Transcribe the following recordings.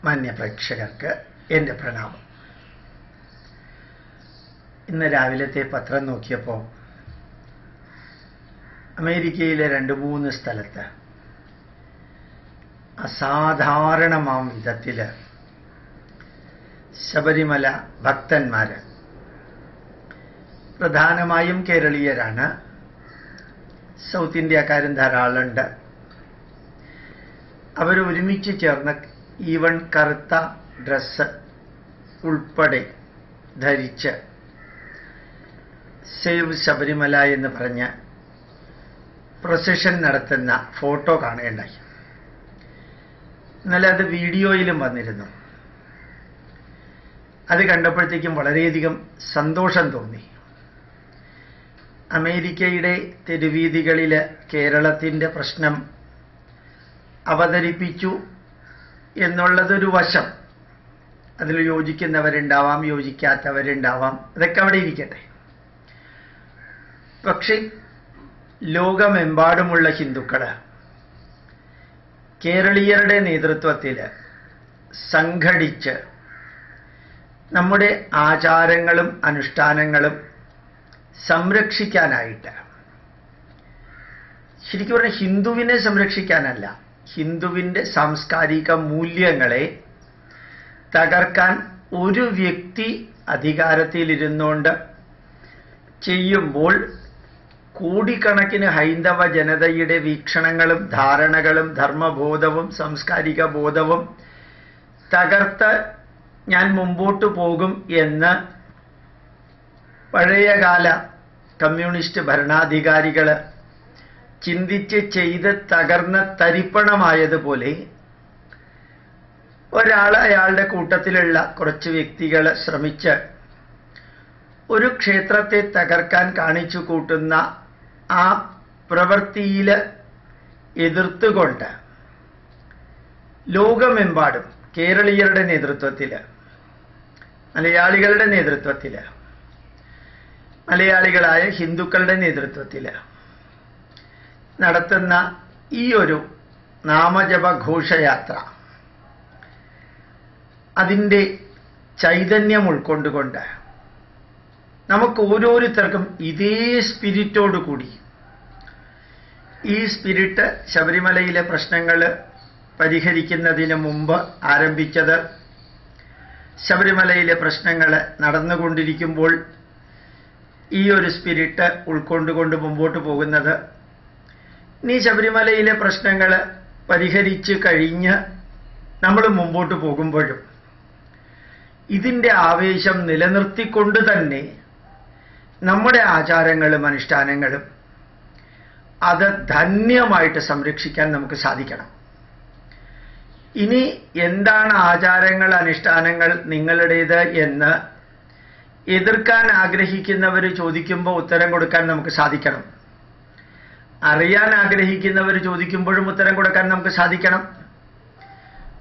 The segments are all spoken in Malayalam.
മാന്യപ്രേക്ഷകർക്ക് എൻ്റെ പ്രണാമം. ഇന്ന് രാവിലത്തെ പത്രം നോക്കിയപ്പോൾ അമേരിക്കയിലെ 2-3 സ്ഥലത്ത് അസാധാരണമാം വിധത്തിൽ ശബരിമല ഭക്തന്മാർ, പ്രധാനമായും കേരളീയരാണ്, സൗത്ത് ഇന്ത്യക്കാരും ധാരാളമുണ്ട്, അവർ ഒരുമിച്ച് ചേർന്ന് ഈവൻ കറുത്ത ഡ്രസ്സ് ഉൾപ്പെടെ ധരിച്ച് സേവ് ശബരിമല എന്ന് പറഞ്ഞ് പ്രൊസഷൻ നടത്തുന്ന ഫോട്ടോ കാണുകയുണ്ടായി. ഇന്നലെ അത് വീഡിയോയിലും വന്നിരുന്നു. അത് കണ്ടപ്പോഴത്തേക്കും വളരെയധികം സന്തോഷം തോന്നി. അമേരിക്കയുടെ തെരുവീഥികളിൽ കേരളത്തിൻ്റെ പ്രശ്നം അവതരിപ്പിച്ചു എന്നുള്ളതൊരു വശം. അതിൽ യോജിക്കുന്നവരുണ്ടാവാം, യോജിക്കാത്തവരുണ്ടാവാം, അതൊക്കെ അവിടെ ഇരിക്കട്ടെ. പക്ഷേ ലോകമെമ്പാടുമുള്ള ഹിന്ദുക്കൾ കേരളീയരുടെ നേതൃത്വത്തിൽ സംഘടിച്ച് നമ്മുടെ ആചാരങ്ങളും അനുഷ്ഠാനങ്ങളും സംരക്ഷിക്കാനായിട്ട്, ശരിക്കും പറഞ്ഞാൽ ഹിന്ദുവിനെ സംരക്ഷിക്കാനല്ല, ഹിന്ദുവിൻ്റെ സാംസ്കാരിക മൂല്യങ്ങളെ തകർക്കാൻ ഒരു വ്യക്തി അധികാരത്തിലിരുന്നുകൊണ്ട് ചെയ്യുമ്പോൾ കോടിക്കണക്കിന് ഹൈന്ദവ ജനതയുടെ വീക്ഷണങ്ങളും ധാരണകളും ധർമ്മബോധവും സാംസ്കാരിക ബോധവും തകർത്ത് ഞാൻ മുമ്പോട്ട് പോകും എന്ന് പഴയകാല കമ്മ്യൂണിസ്റ്റ് ഭരണാധികാരികൾ ചിന്തിച്ച് ചെയ്ത് തകർന്ന തരിപ്പണമായതുപോലെ ഒരാൾ അയാളുടെ കൂട്ടത്തിലുള്ള കുറച്ച് വ്യക്തികൾ ശ്രമിച്ച് ഒരു ക്ഷേത്രത്തെ തകർക്കാൻ കാണിച്ചു കൂട്ടുന്ന ആ പ്രവൃത്തിയിൽ എതിർത്തുകൊണ്ട് ലോകമെമ്പാടും കേരളീയരുടെ നേതൃത്വത്തിൽ, മലയാളികളുടെ നേതൃത്വത്തിൽ, മലയാളികളായ ഹിന്ദുക്കളുടെ നേതൃത്വത്തിൽ നടത്തുന്ന ഈ ഒരു നാമജപ ഘോഷയാത്ര, അതിൻ്റെ ചൈതന്യം ഉൾക്കൊണ്ടുകൊണ്ട് നമുക്ക് ഓരോരുത്തർക്കും ഇതേ സ്പിരിറ്റോടു കൂടി, ഈ സ്പിരിറ്റ് ശബരിമലയിലെ പ്രശ്നങ്ങൾ പരിഹരിക്കുന്നതിന് മുമ്പ് ആരംഭിച്ചത്, ശബരിമലയിലെ പ്രശ്നങ്ങൾ നടന്നുകൊണ്ടിരിക്കുമ്പോൾ ഈ ഒരു സ്പിരിറ്റ് ഉൾക്കൊണ്ടുകൊണ്ട് മുമ്പോട്ട് പോകുന്നത്, ഇനി ശബരിമലയിലെ പ്രശ്നങ്ങൾ പരിഹരിച്ച് കഴിഞ്ഞ് നമ്മൾ മുമ്പോട്ട് പോകുമ്പോഴും ഇതിൻ്റെ ആവേശം നിലനിർത്തിക്കൊണ്ട് തന്നെ നമ്മുടെ ആചാരങ്ങളും അനുഷ്ഠാനങ്ങളും അത് ധന്യമായിട്ട് സംരക്ഷിക്കാൻ നമുക്ക് സാധിക്കണം. ഇനി എന്താണ് ആചാരങ്ങൾ അനുഷ്ഠാനങ്ങൾ നിങ്ങളുടേത് എന്ന് എതിർക്കാൻ ആഗ്രഹിക്കുന്നവർ ചോദിക്കുമ്പോൾ ഉത്തരം കൊടുക്കാൻ നമുക്ക് സാധിക്കണം. അറിയാൻ ആഗ്രഹിക്കുന്നവർ ചോദിക്കുമ്പോഴും ഉത്തരം കൊടുക്കാൻ നമുക്ക് സാധിക്കണം.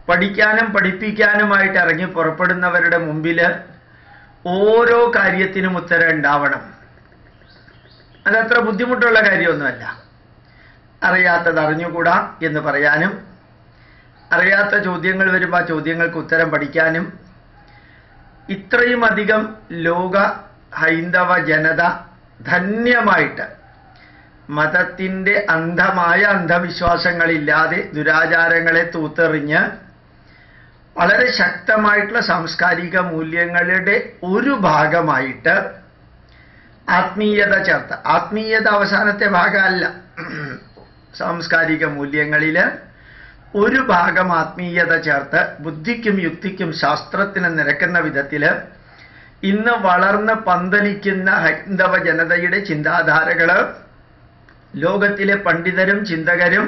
പഠിക്കാനും പഠിപ്പിക്കാനുമായിട്ട് ഇറങ്ങി പുറപ്പെടുന്നവരുടെ മുമ്പിൽ ഓരോ കാര്യത്തിനും ഉത്തരം ഉണ്ടാവണം. അതത്ര ബുദ്ധിമുട്ടുള്ള കാര്യമൊന്നുമല്ല. അറിയാത്തത് അറിഞ്ഞുകൂടാ എന്ന് പറയാനും, അറിയാത്ത ചോദ്യങ്ങൾ വരുമ്പോൾ ആ ചോദ്യങ്ങൾക്ക് ഉത്തരം പഠിക്കാനും, ഇത്രയും അധികം ലോക ഹൈന്ദവ ജനത ധന്യമായിട്ട് മതത്തിൻ്റെ അന്ധമായ അന്ധവിശ്വാസങ്ങളില്ലാതെ ദുരാചാരങ്ങളെ തൂത്തെറിഞ്ഞ് വളരെ ശക്തമായിട്ടുള്ള സാംസ്കാരിക മൂല്യങ്ങളുടെ ഒരു ഭാഗമായിട്ട് ആത്മീയത ചേർത്ത്, ആത്മീയത അവസാനത്തെ ഭാഗമല്ല, സാംസ്കാരിക മൂല്യങ്ങളിൽ ഒരു ഭാഗം ആത്മീയത ചേർത്ത് ബുദ്ധിക്കും യുക്തിക്കും ശാസ്ത്രത്തിനും നിരക്കുന്ന വിധത്തിൽ ഇന്ന് വളർന്ന് പന്തലിക്കുന്ന ഹൈന്ദവ ജനതയുടെ ചിന്താധാരകൾ ലോകത്തിലെ പണ്ഡിതരും ചിന്തകരും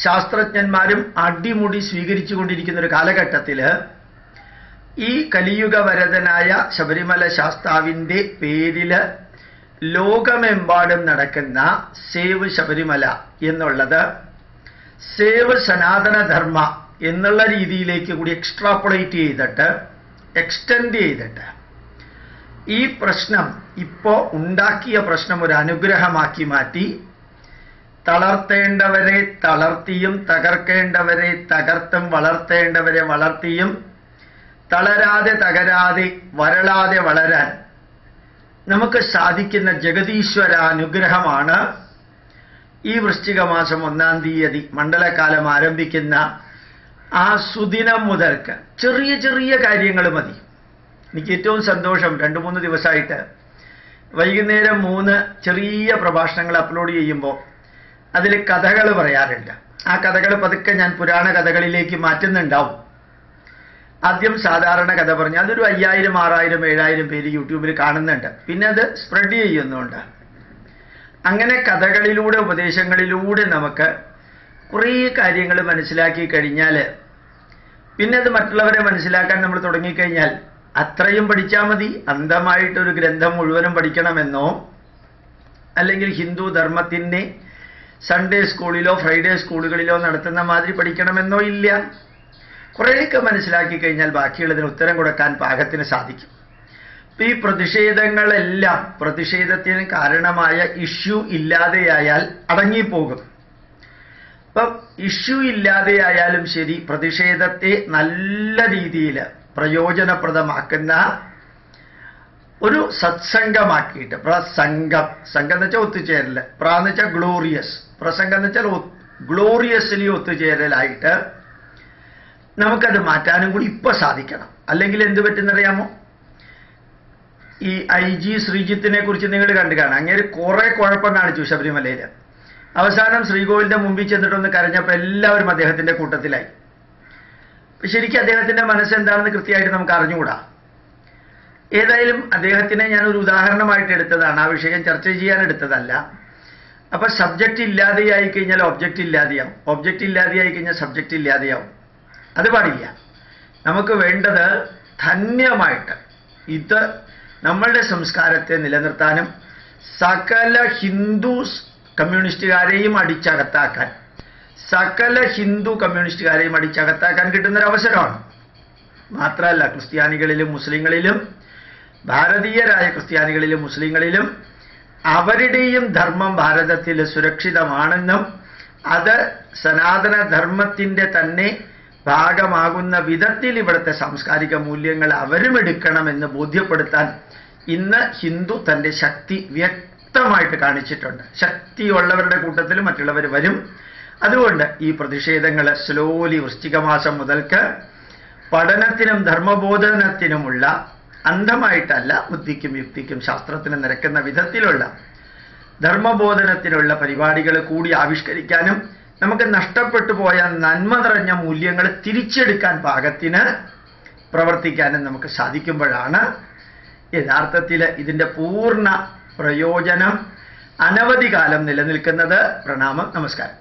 ശാസ്ത്രജ്ഞന്മാരും അടിമുടി സ്വീകരിച്ചു കൊണ്ടിരിക്കുന്ന ഒരു കാലഘട്ടത്തിൽ ഈ കലിയുഗ വരദനായ ശബരിമല ശാസ്താവിൻ്റെ പേരിൽ ലോകമെമ്പാടും നടക്കുന്ന സേവ് ശബരിമല എന്നുള്ളത് സേവ് സനാതനധർമ്മ എന്നുള്ള രീതിയിലേക്ക് കൂടി എക്സ്ട്രാപ്പൊളേറ്റ് ചെയ്തിട്ട്, എക്സ്റ്റെൻഡ് ചെയ്തിട്ട് ഈ പ്രശ്നം, ഇപ്പോൾ ഉണ്ടാക്കിയ പ്രശ്നം ഒരു അനുഗ്രഹമാക്കി മാറ്റി തളർത്തേണ്ടവരെ തളർത്തിയും തകർക്കേണ്ടവരെ തകർത്തും വളർത്തേണ്ടവരെ വളർത്തിയും തളരാതെ തകരാതെ വരളാതെ വളരാൻ നമുക്ക് സാധിക്കുന്ന ജഗതീശ്വര അനുഗ്രഹമാണ് ഈ വൃശ്ചിക മാസം 1-ാം തീയതി മണ്ഡലകാലം ആരംഭിക്കുന്ന ആ സുദിനം മുതൽക്ക് ചെറിയ ചെറിയ കാര്യങ്ങൾ മതി. എനിക്ക് ഏറ്റവും സന്തോഷം 2-3 ദിവസമായിട്ട് വൈകുന്നേരം 3 ചെറിയ പ്രഭാഷണങ്ങൾ അപ്ലോഡ് ചെയ്യുമ്പോൾ അതിൽ കഥകൾ പറയാറുണ്ട്. ആ കഥകൾ പതുക്കെ ഞാൻ പുരാണ കഥകളിലേക്ക് മാറ്റുന്നുണ്ടാവും. ആദ്യം സാധാരണ കഥ പറഞ്ഞ് അതൊരു 5000, 6000, 7000 പേര് യൂട്യൂബിൽ കാണുന്നുണ്ട്. പിന്നെ അത് സ്പ്രെഡ് ചെയ്യുന്നുണ്ട്. അങ്ങനെ കഥകളിലൂടെ ഉപദേശങ്ങളിലൂടെ നമുക്ക് കുറേ കാര്യങ്ങൾ മനസ്സിലാക്കി കഴിഞ്ഞാൽ പിന്നെ അത് മറ്റുള്ളവരെ മനസ്സിലാക്കാൻ നമ്മൾ തുടങ്ങിക്കഴിഞ്ഞാൽ അത്രയും പഠിച്ചാൽ മതി. അന്ധമായിട്ടൊരു ഗ്രന്ഥം മുഴുവനും പഠിക്കണമെന്നോ അല്ലെങ്കിൽ ഹിന്ദു ധർമ്മത്തിൻ്റെ സൺഡേ സ്കൂളിലോ ഫ്രൈഡേ സ്കൂളുകളിലോ നടത്തുന്ന മാതിരി പഠിക്കണമെന്നോ ഇല്ല. കുറേയൊക്കെ മനസ്സിലാക്കി കഴിഞ്ഞാൽ ബാക്കിയുള്ളതിന് ഉത്തരം കൊടുക്കാൻ പാകത്തിന് സാധിക്കും. ഈ പ്രതിഷേധങ്ങളെല്ലാം പ്രതിഷേധത്തിന് കാരണമായ ഇഷ്യൂ ഇല്ലാതെയായാൽ അടങ്ങിപ്പോകും. അപ്പം ഇഷ്യൂ ഇല്ലാതെയായാലും ശരി, പ്രതിഷേധത്തെ നല്ല രീതിയിൽ പ്രയോജനപ്രദമാക്കുന്ന ഒരു സത്സംഗമാക്കിയിട്ട്, പ്രസംഗം, സംഘം എന്ന് വെച്ചാൽ ഒത്തുചേരൽ, എന്ന് വെച്ചാൽ ഗ്ലോറിയസ്, പ്രസംഗം എന്ന് വെച്ചാൽ ഗ്ലോറിയസ്ലി ഒത്തുചേരലായിട്ട് നമുക്കത് മാറ്റാനും കൂടി ഇപ്പൊ സാധിക്കണം. അല്ലെങ്കിൽ എന്ത് പറ്റുന്നറിയാമോ? ഈ IG ശ്രീജിത്തിനെ കുറിച്ച് നിങ്ങൾ കണ്ടു കാണാം. അങ്ങനെ കുറെ കുഴപ്പം കാണിച്ചു ശബരിമലയിൽ. അവസാനം ശ്രീകോവിലിന്റെ മുമ്പിൽ ചെന്നിട്ടൊന്ന് കരഞ്ഞപ്പോൾ എല്ലാവരും അദ്ദേഹത്തിന്റെ കൂട്ടത്തിലായി. ശരിക്കും അദ്ദേഹത്തിന്റെ മനസ്സെന്താണെന്ന് കൃത്യമായിട്ട് നമുക്ക് അറിഞ്ഞുകൂടാ. ഏതായാലും അദ്ദേഹത്തിനെ ഞാനൊരു ഉദാഹരണമായിട്ട് എടുത്തതാണ്, ആ വിഷയം ചർച്ച ചെയ്യാൻ എടുത്തതല്ല. അപ്പൊ സബ്ജക്റ്റ് ഇല്ലാതെയായി കഴിഞ്ഞാൽ ഒബ്ജക്റ്റ് ഇല്ലാതെയാവും, ഒബ്ജക്റ്റ് ഇല്ലാതെയായി കഴിഞ്ഞാൽ സബ്ജക്റ്റ് ഇല്ലാതെയാവും. അത് പാടില്ല. നമുക്ക് വേണ്ടത് ധന്യമായിട്ട് ഇത് നമ്മളുടെ സംസ്കാരത്തെ നിലനിർത്താനും സകല ഹിന്ദു കമ്മ്യൂണിസ്റ്റുകാരെയും അടിച്ചകത്താക്കാൻ, സകല ഹിന്ദു കമ്മ്യൂണിസ്റ്റുകാരെയും അടിച്ചകത്താക്കാൻ കിട്ടുന്നൊരവസരമാണ്. മാത്രമല്ല ക്രിസ്ത്യാനികളിലും മുസ്ലിങ്ങളിലും, ഭാരതീയരായ ക്രിസ്ത്യാനികളിലും മുസ്ലിങ്ങളിലും അവരുടെയും ധർമ്മം ഭാരതത്തിൽ സുരക്ഷിതമാണെന്നും അത് സനാതന ധർമ്മത്തിൻ്റെ തന്നെ ഭാഗമാകുന്ന വിധത്തിൽ ഇവിടുത്തെ സാംസ്കാരിക മൂല്യങ്ങൾ അവരും എടുക്കണമെന്ന് ബോധ്യപ്പെടുത്താൻ ഇന്ന് ഹിന്ദു തൻ്റെ ശക്തി വ്യക്തമായിട്ട് കാണിച്ചിട്ടുണ്ട്. ശക്തിയുള്ളവരുടെ കൂട്ടത്തിൽ മറ്റുള്ളവർ വരും. അതുകൊണ്ട് ഈ പ്രതിഷേധങ്ങൾ സ്ലോലി വൃശ്ചിക മാസം മുതൽക്ക് പഠനത്തിനും ധർമ്മബോധനത്തിനുമുള്ള, അന്ധമായിട്ടല്ല, ബുദ്ധിക്കും യുക്തിക്കും ശാസ്ത്രത്തിനും നിരക്കുന്ന വിധത്തിലുള്ള ധർമ്മബോധനത്തിനുള്ള പരിപാടികൾ കൂടി ആവിഷ്കരിക്കാനും നമുക്ക് നഷ്ടപ്പെട്ടു പോയ നന്മ നിറഞ്ഞ മൂല്യങ്ങൾ തിരിച്ചെടുക്കാൻ പാകത്തിന് പ്രവർത്തിക്കാനും നമുക്ക് സാധിക്കുമ്പോഴാണ് യഥാർത്ഥത്തിൽ ഇതിൻ്റെ പൂർണ്ണ പ്രയോജനം അനവധി കാലം നിലനിൽക്കുന്നത്. പ്രണാമം, നമസ്കാരം.